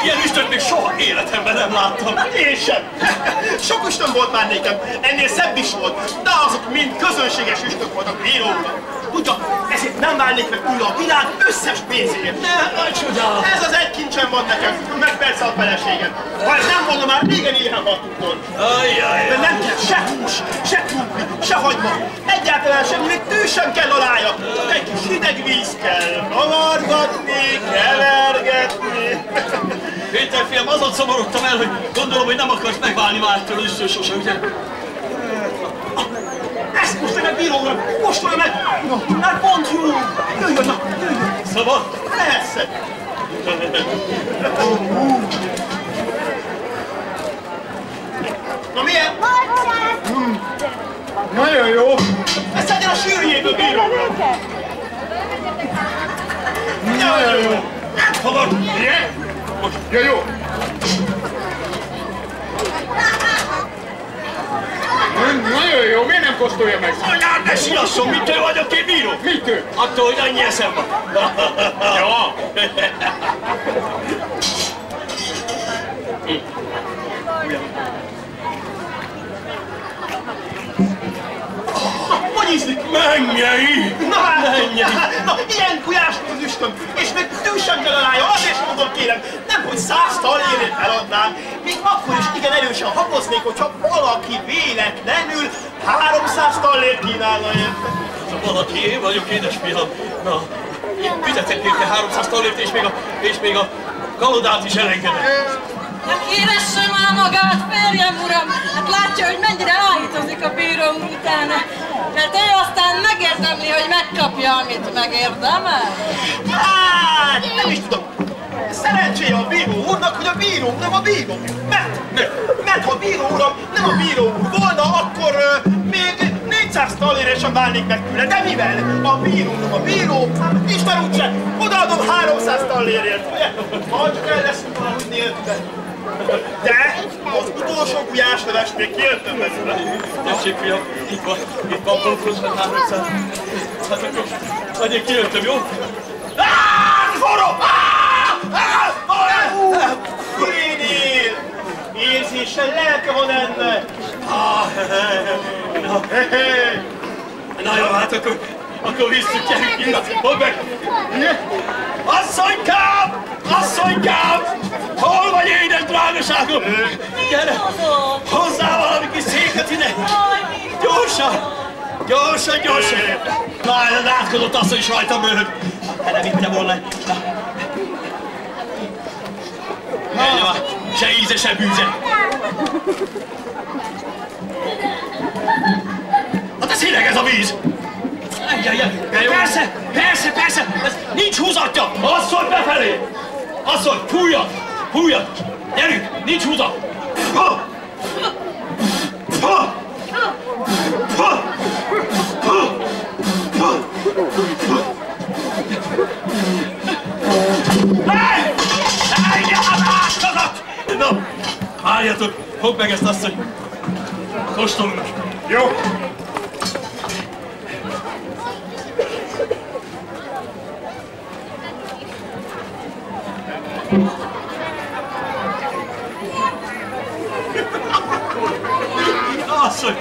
Ilyen üstöt még soha életemben nem láttam. Én sem. Sok üstön volt már nékem, ennél szebb is volt, de azok mind közönséges üstök voltak bíróknak. Tudja, ezért nem válnék meg újra a világ összes pénzéért. Ne, csodál! Ez az egy kincsem van nekem, meg persze a feleségem. Ha ez nem volna, már régen éhen haltunk volna. De nem kell se hús, se krumpli, se hagyma. Egyáltalán semmi, még tű sem kell alája. Csak egy kis hideg víz kell. Kavargatni, kevergetni. Péter fiam, azon szomorodtam el, hogy gondolom, hogy nem akarsz megválni már ettől az üstől sose, ugye? Ezt most meg bíró uram! Kóstolja meg! Hát pont jó! Jöjjön, na, jöjjön! Szabad? Persze! Na milyen? Nagyon jó! Ezt szedjen a sűrűjéből, bíró uram! Nagyon jó! Szabad? Milyen? Ja, jó! Nagyon jó, miért nem kóstolja meg? Anyád, ne siasson, mitől vagyok én bíró? Mitől? Attól, hogy annyi eszem van. Ja. Hogy ízlik? Mennyei! Na, ilyen gulyás az üstöm, és még tű sem kell alája, azért sem mondom kérem, nem hogy 100 tallérért eladnám, még akkor is igen erősen haboznék, hogyha valaki véletlenül 300 tallért kínálna érte. Valaki, én vagyok, édesfiam. Na, fizetett érte 300 tallért, és még a kalodát is elengedett. Ja, kéresse már magát, férjem uram! Hát látja, hogy mennyire áhítozik a bíró úr utána. Mert ő aztán megérdemli, hogy megkapja, amit megérdemel. Hát, nem is tudom. Szerencséje a bíró úrnak, hogy a bíró nem a bíró. Mert ha a bíró uram nem a bíró úr volna, akkor még 400 tallérért sem válnék meg tőle. De mivel a bíró nem a bíró, Isten úgyse, odaadom 300 tallérért, ugye? Ha csak el leszünk valahogy nélküle. De az utolsó gulyáslevest még kértem belőle. Tessék, fiam, itt van polkosban 300. Hát akkor adjék, kijöttem, jó? Forró! Fényél! Érzéssel lelke van ennek! Na jó, hát akkor visszük, gyerünk innen. Fogd meg! Asszonykám! Asszonykám! Hol vagy, édes drágaságom? Gyere! Hozzá valami kis széket ide! Gyorsan! Gyorsan, gyorsan! Na, ez átkozott asszony is rajtam mögött. Nem vittem volna. Menj már, se íze, se bűze. Hát ez hideg ez a víz! Persze, persze, persze! Ez nincs húzatja! Asszony befelé! Asszony, fújjad! Fújjad! Gyerünk, nincs húzat! Na, álljatok! Fogd meg ezt, asszony! Kóstolunk! Jó! Asszony!